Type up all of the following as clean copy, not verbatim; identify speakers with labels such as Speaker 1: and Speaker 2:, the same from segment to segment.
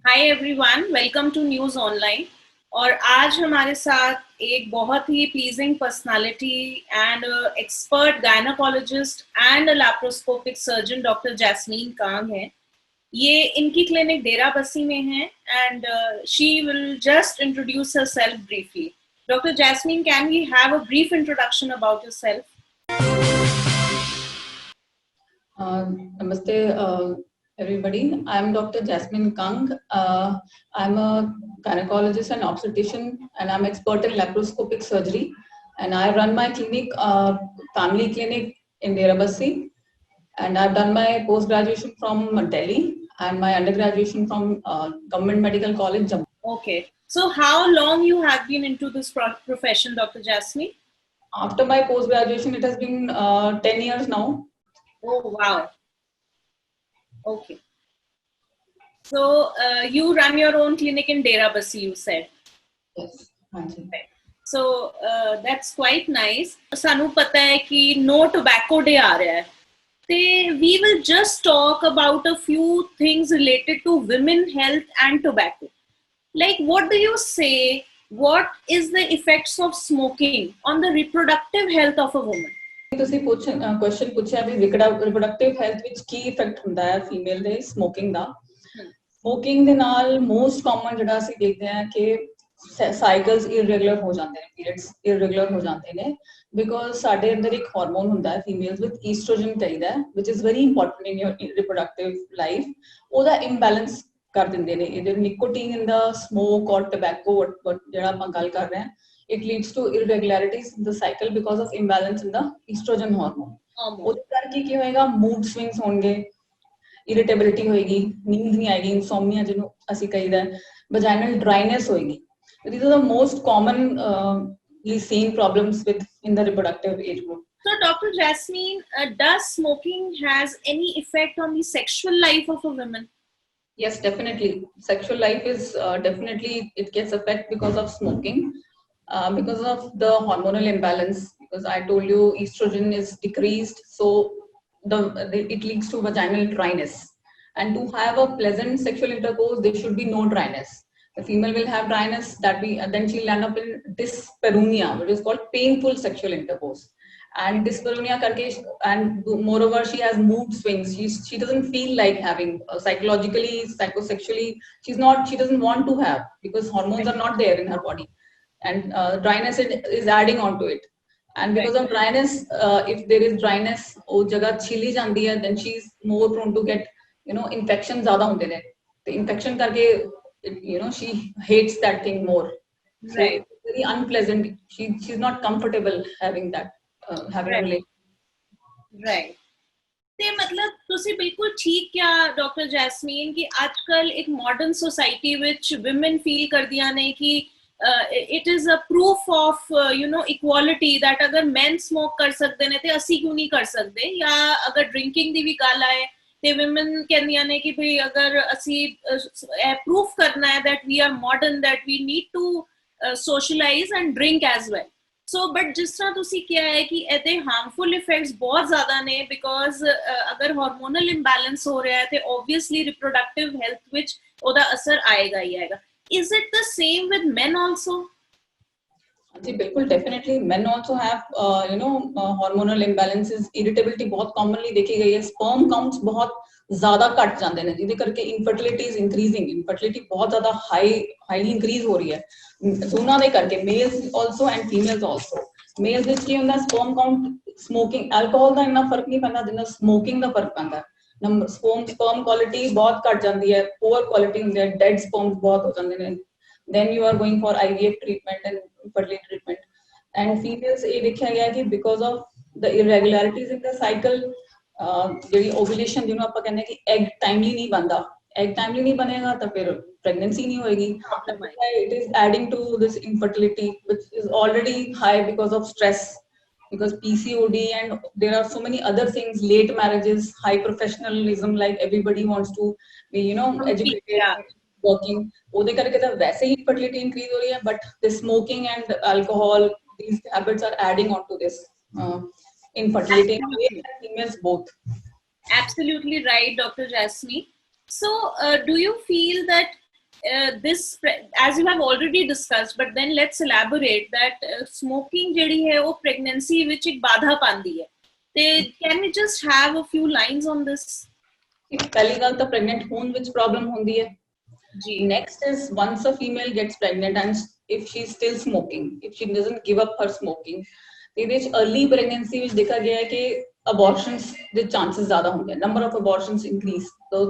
Speaker 1: Hi everyone, welcome to news online. और आज हमारे साथ एक बहुत ही pleasing personality and expert gynaecologist and laparoscopic surgeon doctor Jasmine Kang है। ये इनकी क्लिनिक डेरा बस्सी में है and she will just introduce herself briefly. Doctor Jasmine, can we have a brief introduction about yourself?
Speaker 2: Namaste, everybody. I'm Dr. Jasmine Kang. I'm a gynecologist and obstetrician, and I'm expert in laparoscopic surgery. And I run my clinic, family clinic in Derabassi. And I've done my post-graduation from Delhi and my undergraduation from Government Medical College, Jammu.
Speaker 1: Okay. So how long you have been into this profession, Dr. Jasmine?
Speaker 2: After my post-graduation, it has been 10 years now.
Speaker 1: Oh, wow. Okay. So you run your own clinic in Dera Bassi, you said.
Speaker 2: Yes.
Speaker 1: So that's quite nice. सानू पता है कि no tobacco day आ रहा है. We will just talk about a few things related to women health and tobacco. Like, what do you say? What is the effects of smoking on the reproductive health of a woman?
Speaker 2: ਤੁਸੀਂ question ਪੁੱਛਿਆ ਵੀ reproductive health ਵਿੱਚ ਕੀ effect ਹੁੰਦਾ ਹੈ female ਦੇ smoking ਦਾ। Smoking ਦੇ ਨਾਲ most common ਜਿਹੜਾ ਅਸੀਂ ਦੇਖਦੇ ਹਾਂ ਕਿ ਸਾਈਕਲਸ ਇਰੈਗੂਲਰ ਹੋ ਜਾਂਦੇ ਨੇ, ਪੀਰੀਅਡਸ ਇਰੈਗੂਲਰ ਹੋ ਜਾਂਦੇ ਨੇ ਬਿਕੋਜ਼ ਸਾਡੇ ਅੰਦਰ ਇੱਕ ਹਾਰਮੋਨ ਹੁੰਦਾ ਹੈ ਫੀਮੇਲਸ ਵਿੱਚ ਈਸਟ੍ਰੋਜਨ ਚਾਹੀਦਾ ਹੈ which is very important in your reproductive life. ਉਹਦਾ ਇੰਬੈਲੈਂਸ ਕਰ ਦਿੰਦੇ ਨੇ ਇਹਦੇ ਨਿਕੋਟੀਨ ਇਨ ਦਾ ਸਮੋਕ ਔਰ ਟobacco ਜਿਹੜਾ ਆਪਾਂ ਗੱਲ ਕਰ ਰਹੇ ਹਾਂ। It leads to irregularities in the cycle because of imbalance in the estrogen hormone. ਉਹਦੇ ਕਰਕੇ ਕੀ ਹੋਏਗਾ, mood swings ਹੋਣਗੇ, irritability ਹੋਏਗੀ, ਨੀਂਦ ਨਹੀਂ ਆਏਗੀ, insomnia ਜਿਹਨੂੰ ਅਸੀਂ ਕਹੀਦਾ, vaginal dryness ਹੋਏਗੀ. These are the most commonly seen problems in the reproductive age group.
Speaker 1: So, Dr. Jasmine, does smoking has any effect on the sexual life of a woman?
Speaker 2: Yes, definitely. Sexual life is definitely, it gets affected because of smoking. Because of the hormonal imbalance, because I told you estrogen is decreased, so it leads to vaginal dryness. And to have a pleasant sexual intercourse, there should be no dryness. The female will have dryness, then she'll end up in dyspareunia, which is called painful sexual intercourse. And dyspareunia karke, and moreover she has mood swings. She doesn't feel like having, psychologically, psychosexually, she doesn't want to have, because hormones are not there in her body. And dryness is adding on to it, and because of dryness, if there is dryness oh jagah chili jandi hai, then she is more prone to get infections zyada hunde ne, the infection karke she hates that thing more. So
Speaker 1: right.
Speaker 2: It's very unpleasant. She's not comfortable having that having a relationship.
Speaker 1: Right. ਤੇ ਮਤਲਬ ਤੁਸੀਂ ਬਿਲਕੁਲ ਠੀਕ ਕਿਹਾ doctor Jasmine ਕਿ ਅੱਜਕੱਲ ਇੱਕ modern society ਵਿੱਚ ਵਿਮਨ ਫੀਲ ਕਰਦੀਆਂ ਨੇ ਕਿ it is a proof of equality that अगर men smoke कर सकते ने ते ਅਸੀਂ क्यों नहीं कर सकते, या अगर drinking ਦੀ ਵੀ ਗੱਲ ਆਏ ਤੇ women ਕਹਿੰਦੀਆਂ ਨੇ ਕਿ ਭਈ ਅਗਰ ਅਸੀਂ proof ਕਰਨਾ ਹੈ that we are modern, that we need to socialize and drink as well. So but ਜਿਸ ਤਰ੍ਹਾਂ ਤੁਸੀਂ ਕਿਹਾ ਹੈ ਕਿ ਇਹਦੇ harmful effects ਬਹੁਤ ਜ਼ਿਆਦਾ ਨੇ because ਅਗਰ hormonal imbalance ਹੋ ਰਿਹਾ ਹੈ ਤੇ obviously reproductive health ਵਿੱਚ ਉਹਦਾ ਅਸਰ ਆਏਗਾ ਹੀ ਆਏਗਾ. Is it the same with men also?
Speaker 2: जी बिल्कुल, definitely men also have hormonal imbalances. Irritability बहुत commonly देखी गई है, sperm counts बहुत ज़्यादा घट जाते हैं जिसके करके infertility is increasing. Infertility बहुत ज़्यादा highly increase हो रही है दोनों दे करके, males also and females also. Males ਵਿੱਚ ਕੀ ਹੁੰਦਾ, sperm count, smoking, alcohol ਦਾ ਇੰਨਾ ਫਰਕ ਨਹੀਂ ਪੈਂਦਾ ਜਿੰਨਾ smoking ਦਾ ਫਰਕ ਪੈਂਦਾ ਹੈ। sperm quality बहुत घट जाती है, poor quality ਹੁੰਦੀ है, dead sperms बहुत हो जाते हैं. Then you are going for IVF treatment and fertility treatment. And females ये देखा गया कि because of the irregularities in the cycle, ਜਿਹੜੀ ovulation ਜਿਹਨੂੰ ਆਪਾਂ ਕਹਿੰਦੇ ਕਿ egg timely नहीं बनता, egg timely नहीं बनेगा तो फिर pregnancy नहीं होएगी. It is adding to this infertility which is already high because of stress, because PCOD and there are so many other things, late marriages, high professionalism, like everybody wants to be educated, working, ਉਹਦੇ ਕਰਕੇ ਤਾਂ ਵੈਸੇ ਹੀ fertility increase ਹੋ ਰਹੀ ਹੈ, but the smoking and alcohol, these habits are adding on to this infertility in males and females both.
Speaker 1: Absolutely right, Dr. Jasmine. So do you feel that this, as you have already discussed, but then let's elaborate that smoking ਜਿਹੜੀ ਹੈ ਉਹ pregnancy ਵਿੱਚ ਇੱਕ ਬਾਧਾ ਪਾਉਂਦੀ ਹੈ ਤੇ can we just have a few lines on this?
Speaker 2: ਪਹਿਲੀ ਗੱਲ ਤਾਂ pregnant ਹੋਣ ਵਿੱਚ problem ਹੁੰਦੀ ਹੈ
Speaker 1: ਜੀ.
Speaker 2: Next is once a female gets pregnant and if she's still smoking, if she doesn't give up her smoking, ਇਹਦੇ ਵਿੱਚ early pregnancy ਵਿੱਚ ਦੇਖਿਆ ਗਿਆ ਹੈ ਕਿ abortions ਦੇ chances ਜ਼ਿਆਦਾ ਹੁੰਦੇ, number of abortions increase. So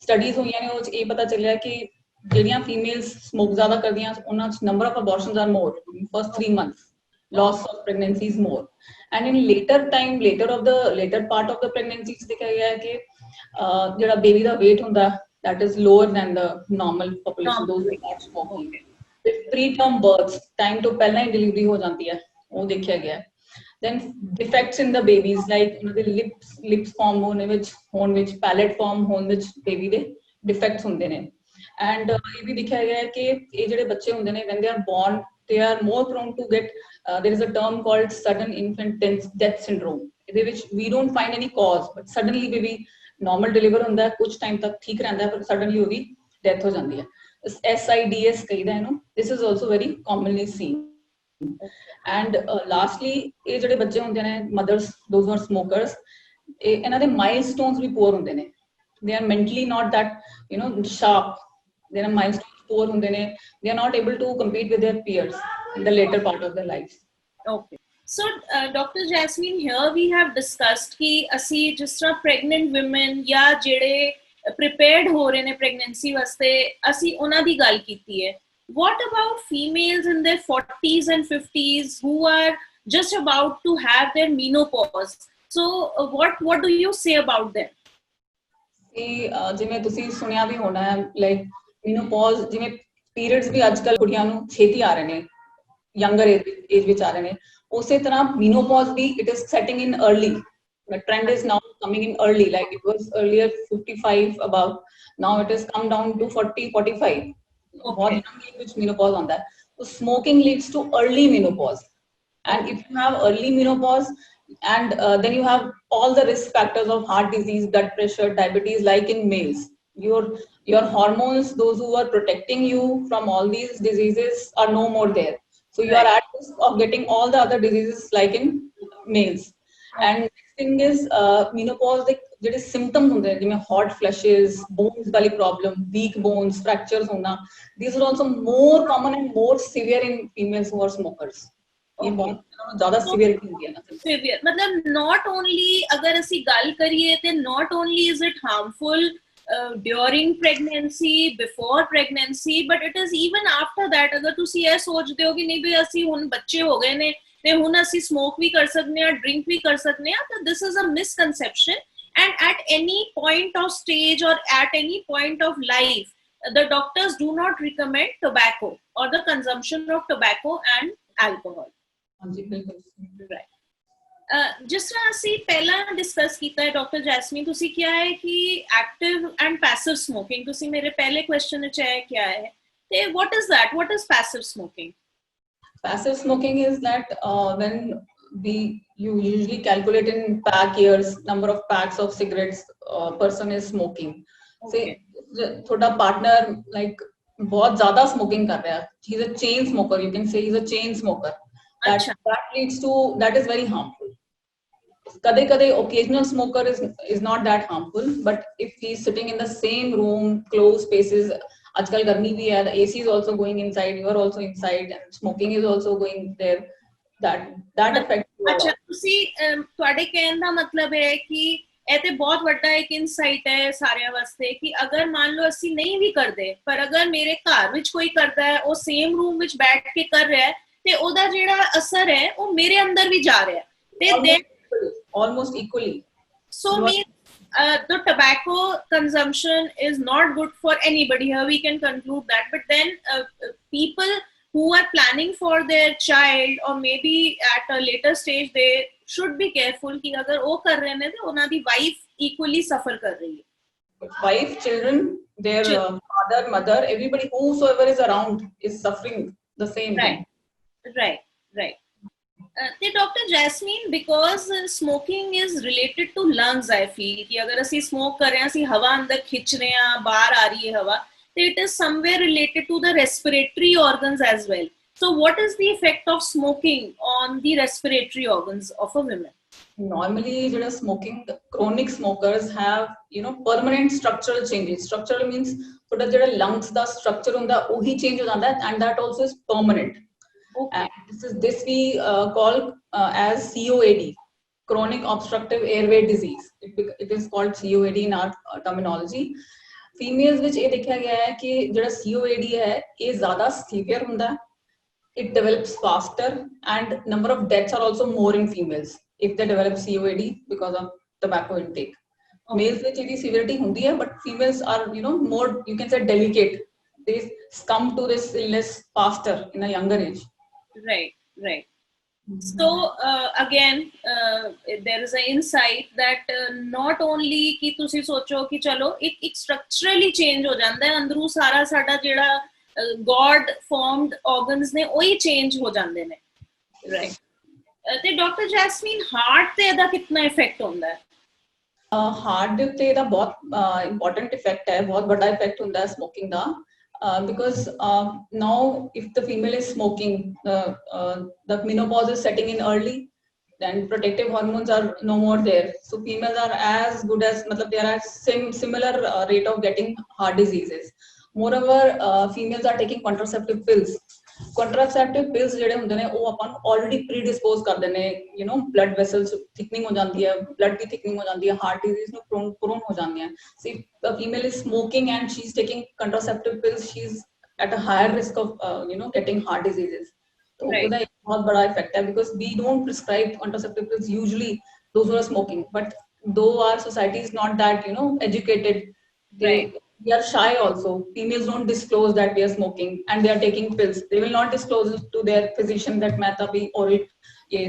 Speaker 2: studies ਹੋਈਆਂ ਨੇ ਉਹ ਚ ਇਹ ਪਤਾ ਚੱਲਿਆ ਕਿ ਜਿਹੜੀਆਂ females smoke ਜ਼ਿਆਦਾ ਕਰਦੀਆਂ ਉਹਨਾਂ ਚ number of abortions are more in first 3 months, loss of pregnancy is more, and in later part of the pregnancy ਦੇਖਿਆ ਗਿਆ ਹੈ ਕਿ ਜਿਹੜਾ baby ਦਾ weight ਹੁੰਦਾ that is lower than the normal population, those who are smoking. Preterm births, time to ਪਹਿਲਾਂ ਹੀ delivery ਹੋ ਜਾਂਦੀ ਹੈ ਉਹ ਦੇਖਿਆ ਗਿਆ. Then defects in the babies, like the lips form ਹੋਣ ਵਿੱਚ palate form ਹੋਣ ਵਿੱਚ baby ਦੇ defects ਹੁੰਦੇ ਨੇ. And ਇਹ ਵੀ ਦੇਖਿਆ ਗਿਆ ਹੈ ਕਿ ਇਹ ਜਿਹੜੇ ਬੱਚੇ ਹੁੰਦੇ ਨੇ when they are born they are more prone to get there is a term called sudden infant death syndrome. ਇਹਦੇ ਵਿੱਚ we don't find any cause but suddenly baby normal deliver ਹੁੰਦਾ ਹੈ ਕੁਝ time ਤੱਕ ਠੀਕ ਰਹਿੰਦਾ ਹੈ ਪਰ suddenly ਉਹਦੀ death ਹੋ ਜਾਂਦੀ ਹੈ. SIDS ਕਹੀਦਾ ਇਹਨੂੰ. This is also very commonly seen. And lastly ਇਹ ਜਿਹੜੇ ਬੱਚੇ ਹੁੰਦੇ ਨੇ mothers, those who are smokers, ਇਹਨਾਂ ਦੇ milestones ਵੀ poor ਹੁੰਦੇ ਨੇ. They are mentally not that sharp. Their milestones poor ਹੁੰਦੇ ਨੇ. They are not able to compete with their peers in the later part of their lives.
Speaker 1: Okay. So Dr. Jasmine, here we have discussed कि ਅਸੀਂ ਜਿਸ ਤਰ੍ਹਾਂ pregnant women ਜਾਂ ਜਿਹੜੇ prepared ਹੋ ਰਹੇ ਨੇ pregnancy ਵਾਸਤੇ ਅਸੀਂ ਉਹਨਾਂ ਦੀ ਗੱਲ ਕੀਤੀ ਹੈ. What about females in their 40s and 50s who are just about to have their menopause? So what do you say about them?
Speaker 2: ਜਿਵੇਂ ਤੁਸੀਂ ਸੁਣਿਆ ਵੀ ਹੋਣਾ ਹੈ like menopause, ਜਿਵੇਂ periods ਵੀ ਅੱਜਕੱਲ ਕੁੜੀਆਂ ਨੂੰ ਛੇਤੀ ਆ ਰਹੇ ਨੇ, younger age ਵਿੱਚ ਆ ਰਹੇ ਨੇ, ਉਸੇ ਤਰ੍ਹਾਂ menopause we it is setting in early. The trend is now coming in early, like it was earlier 55 above, now it has come down to 40, 45. बहुत young age ਵਿੱਚ menopause ਆਉਂਦਾ ਹੈ. So smoking leads to early menopause, and if you have early menopause and then you have all the risk factors of heart disease, blood pressure, diabetes, like in males. Your hormones, those who are protecting you from all these diseases, are no more there. So you are at risk of getting all the other diseases like in males. And next thing is menopause ਦੇ ਜਿਹੜੇ symptoms ਹੁੰਦੇ ਨੇ ਜਿਵੇਂ hot flushes, bones ਵਾਲੀ problem, weak bones, fractures ਹੋਣਾ, these are also more common and more severe in females who are smokers. ਇਹ ਬਹੁਤ ਜ਼ਿਆਦਾ severity ਹੁੰਦੀ ਹੈ ਨਾ.
Speaker 1: Severe ਮਤਲਬ not only ਅਗਰ ਅਸੀਂ ਗੱਲ ਕਰੀਏ ਤੇ not only is it harmful during pregnancy, before pregnancy, but it is even after that. ਅਗਰ ਤੁਸੀਂ ਇਹ ਸੋਚਦੇ ਹੋ ਕਿ ਨਹੀਂ ਵੀ ਅਸੀਂ ਹੁਣ ਬੱਚੇ ਹੋ ਗਏ ਨੇ ਤੇ ਹੁਣ ਅਸੀਂ smoke ਵੀ ਕਰ ਸਕਦੇ ਹਾਂ, drink ਵੀ ਕਰ ਸਕਦੇ ਹਾਂ, ਤਾਂ this is a misconception. And at any point of stage or at any point of life, the doctors do not recommend tobacco or the consumption of tobacco and alcohol. Right. ਜਿਸ ਤਰ੍ਹਾਂ ਅਸੀਂ ਪਹਿਲਾਂ discuss ਕੀਤਾ ਹੈ doctor Jasmine, ਤੁਸੀਂ ਕਿਹਾ ਹੈ ਕਿ ਐਕਟਿਵ ਐਂਡ ਪੈਸਿਵ ਸਮੋਕਿੰਗ, ਤੁਸੀਂ ਮੇਰੇ ਪਹਿਲੇ ਕੁਐਸਚਨ ਵਿੱਚ ਇਹ ਕਿਹਾ ਹੈ, ਤੇ what is that? What is passive smoking?
Speaker 2: Passive smoking is that when you usually calculate in pack years, number of packs of cigarettes person is smoking. Say thoda partner like बहुत ज़्यादा smoking कर रहा है, he's a chain smoker, you can say he's a chain smoker. That leads to, that is very harmful. Kade occasional smoker is not that harmful, but if he's sitting in the same room, closed spaces, आजकल गर्मी भी है, the AC is also going inside, you are also inside, and smoking is also going there. That affects you.
Speaker 1: अच्छा, ਤੁਸੀਂ ਤੁਹਾਡੇ ਕਹਿਣ ਦਾ ਮਤਲਬ ਹੈ ਕਿ ਇਹ ਤੇ ਬਹੁਤ ਵੱਡਾ ਇੱਕ ਇਨਸਾਈਟ ਹੈ ਸਾਰਿਆਂ ਵਾਸਤੇ ਕਿ ਅਗਰ ਮੰਨ ਲਓ ਅਸੀਂ ਨਹੀਂ ਵੀ ਕਰਦੇ, ਪਰ ਅਗਰ ਮੇਰੇ ਘਰ ਵਿੱਚ ਕੋਈ ਕਰਦਾ ਹੈ, ਉਹ ਸੇਮ ਰੂਮ ਵਿੱਚ ਬੈਠ ਕੇ ਕਰ ਰਿਹਾ ਹੈ, ਤੇ ਉਹਦਾ ਜਿਹੜਾ ਅਸਰ ਹੈ ਉਹ ਮੇਰੇ ਅੰਦਰ ਵੀ ਜਾ ਰਿਹਾ ਹੈ, ਤੇ
Speaker 2: almost equally.
Speaker 1: So the tobacco consumption is not good for anybody. Here we can conclude that. But then people who are planning for their child or maybe at a later stage, they should be careful कि अगर वो कर रहे हैं तो उनकी wife equally suffer कर रही है.
Speaker 2: Wife, children, their father, mother, everybody whosoever is around is suffering the same thing.
Speaker 1: Right. Dr. Jasmine, because smoking is related to lungs, I feel कि अगर ਅਸੀਂ smoke कर रहे हैं, ਅਸੀਂ हवा अंदर खींच रहे हैं, बाहर आ रही है हवा, it is somewhere related to the respiratory organs as well. So what is the effect of smoking on the respiratory organs of a woman?
Speaker 2: Normally, smoking, chronic smokers have permanent structural changes. Structural means lungs the structure change and that also is permanent.
Speaker 1: Okay.
Speaker 2: And this we call as COAD, chronic obstructive airway disease. It is called COAD in our terminology. Females which ये देखा गया है कि जो COAD है ये ज़्यादा severe होता है. It develops faster and number of deaths are also more in females if they develop COAD because of tobacco intake. Okay. Males with the severity hundi hai, but females are more, you can say, delicate. They come to this illness faster in a younger age.
Speaker 1: Right. So again, there is an insight that not only कि तुसी सोचो कि चलो एक structurally change हो जाता है अंदरू सारा साडा जेड़ा God formed organs ने वही change हो जाते हैं, right? ते डॉक्टर जैस्मीन हार्ट ते दा कितना इफेक्ट होता है?
Speaker 2: हार्ट ते दा बहुत important इफेक्ट है, बहुत बड़ा इफेक्ट होता है स्मोकिंग दा. Because now if the female is smoking, the menopause is setting in early, then protective hormones are no more there. So females are as good as, they are at similar rate of getting heart diseases. Moreover, females are taking contraceptive pills. Contraceptive pills ਜਿਹੜੇ ਹੁੰਦੇ ਨੇ ਉਹ ਆਪਾਂ ਨੂੰ already predispose ਕਰ ਦਿੰਦੇ ਨੇ, blood vessels thickening ਹੋ ਜਾਂਦੀ ਹੈ, blood ਦੀ thickening ਹੋ ਜਾਂਦੀ ਹੈ, heart disease ਨੂੰ prone ਹੋ ਜਾਂਦੀਆਂ. So if a female is smoking and she's taking contraceptive pills, she's at a higher risk of getting heart diseases. तो ਉਹਦਾ ਇੱਕ ਬਹੁਤ ਬੜਾ effect ਹੈ, because we don't prescribe contraceptive pills usually those who are smoking, but though our society is not that educated, we are shy also. Females don't disclose that we are smoking and they are taking pills. They will not disclose it to their physician that मैं तभी oral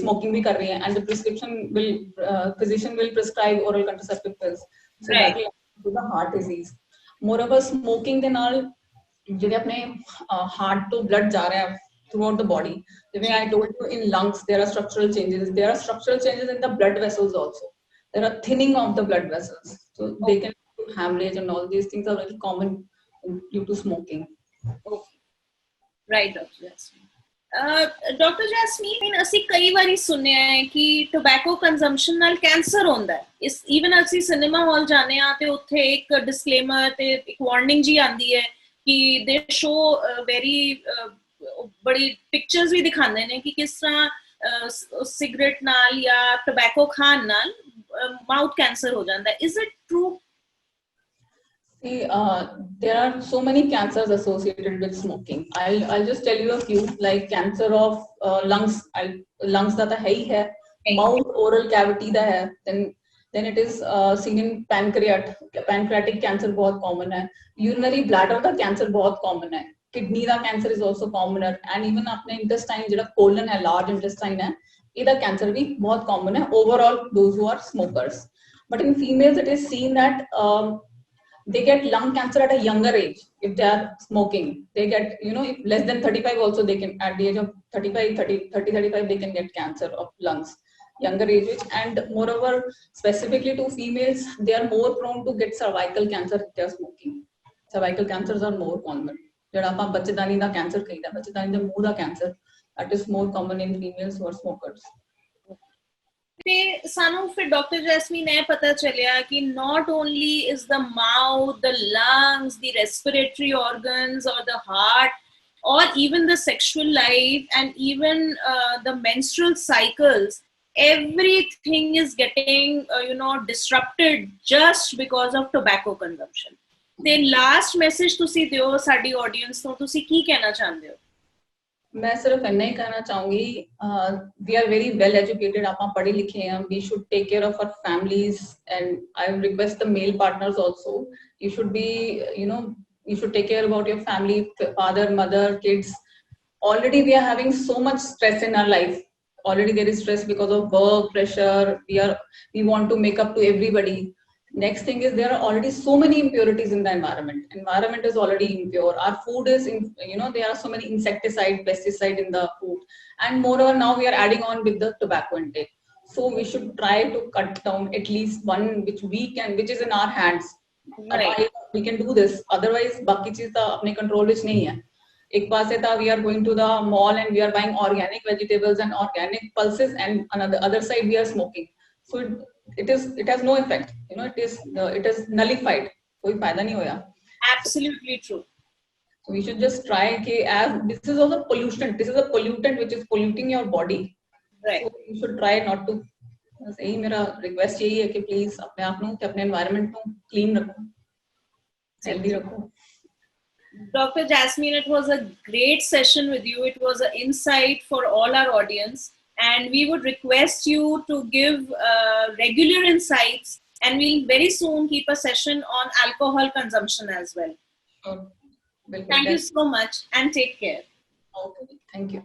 Speaker 2: smoking भी कर रही हैं, and the physician will prescribe oral contraceptive pills. So that will lead to the heart disease. Moreover, smoking ਦੇ ਨਾਲ ਜਿਹੜੇ ਆਪਣੇ heart ਤੋਂ blood ਜਾ ਰਿਹਾ है throughout the body. The way I told you, in lungs there are structural changes. There are structural changes in the blood vessels also. There are thinning of the blood vessels. So they can hemorrhage and all these things are very common due to smoking.
Speaker 1: Okay. Right, Dr. Jasmine. Dr. Jasmine, ਅਸੀਂ ਕਈ ਵਾਰੀ ਸੁਣਿਆ ਹੈ ਕਿ tobacco consumption ਨਾਲ cancer ਹੁੰਦਾ ਹੈ. Even ਅਸੀਂ ਸਿਨੇਮਾ ਹਾਲ ਜਾਂਦੇ ਆ ਤੇ ਉੱਥੇ ਇੱਕ ਡਿਸਕਲੇਮਰ ਤੇ ਇੱਕ ਵਾਰਨਿੰਗ ਜੀ ਆਂਦੀ ਹੈ ਕਿ ਦੇ ਸ਼ੋ ਵੈਰੀ ਬੜੀ ਪਿਕਚਰਸ ਵੀ ਦਿਖਾਉਂਦੇ ਨੇ ਕਿ ਕਿਸ ਤਰ੍ਹਾਂ ਸਿਗਰਟ ਨਾਲ ਜਾਂ ਟੋਬੈਕੋ ਖਾਣ ਨਾਲ ਮਾਊਥ ਕੈਂਸਰ ਹੋ ਜਾਂਦਾ ਹੈ. Is it true?
Speaker 2: See, there are so many cancers associated with smoking. I'll just tell you a few, like cancer of lungs. Lungs that hai, mouth oral cavity da hai. Then it is seen in pancreatic cancer बहुत common है. Urinary bladder का cancer बहुत common है. Kidney का cancer is also commoner, and even अपने intestine जेड़ा colon है, large intestine है, इधर cancer भी बहुत common है. Overall, those who are smokers. But in females, it is seen that they get lung cancer at a younger age if they are smoking. They get, if less than 35 also, they can, at the age of 35, they can get cancer of lungs, younger age. And moreover, specifically to females, they are more prone to get cervical cancer if they are smoking. Cervical cancers are more common. ਜਿਹੜਾ ਆਪਾਂ ਬੱਚੇਦਾਨੀ ਦਾ cancer ਕਹਿੰਦੇ ਆ, ਬੱਚੇਦਾਨੀ ਦੇ ਮੂੰਹ ਦਾ cancer, that is more common in females who are smokers.
Speaker 1: ਤੇ ਸਾਨੂੰ ਫਿਰ ਡਾਕਟਰ ਜੈਸਮੀਨ ਇਹ ਪਤਾ ਚੱਲਿਆ ਕਿ not only is the mouth, the lungs, the respiratory organs or the heart or even the sexual life and even the menstrual cycles, everything is getting disrupted just because of tobacco consumption. ਤੇ last message ਤੁਸੀਂ ਦਿਓ ਸਾਡੀ audience ਨੂੰ, ਤੁਸੀਂ ਕੀ ਕਹਿਣਾ ਚਾਹੁੰਦੇ ਹੋ?
Speaker 2: मैं सिर्फ इतना ही कहना चाहूंगी, we are very well educated, आप पढ़े लिखे हैं, we should take care of our families, and I request the male partners also, you should be, you should take care about your family, father, mother, kids. Already we are having so much stress in our life. Already there is stress because of work pressure. We want to make up to everybody. Next thing is there are already so many impurities in the environment. Environment is already impure. Our food is, there are so many insecticide, pesticide in the food. And moreover, now we are adding on with the tobacco intake. So we should try to cut down at least one, which is in our hands.
Speaker 1: Right.
Speaker 2: We can do this, otherwise बाकी चीज तो अपने control विच नहीं है. एक पास से था we are going to the mall and we are buying organic vegetables and organic pulses, and another other side we are smoking. So it has no effect. You know, it is nullified. कोई फायदा नहीं होया.
Speaker 1: Absolutely true.
Speaker 2: So we should just try कि as this is also pollution. This is a pollutant which is polluting your body.
Speaker 1: Right.
Speaker 2: So you should try not to. बस यही मेरा request यही है कि प्लीज अपने आप को अपने एनवायरनमेंट को क्लीन रखो, हेल्दी रखो.
Speaker 1: Dr. Jasmine, it was a great session with you. It was an insight for all our audience, and we would request you to give regular insights, and we'll very soon keep a session on alcohol consumption as well.
Speaker 2: Sure.
Speaker 1: Thank you so much and take care.
Speaker 2: Okay, thank you.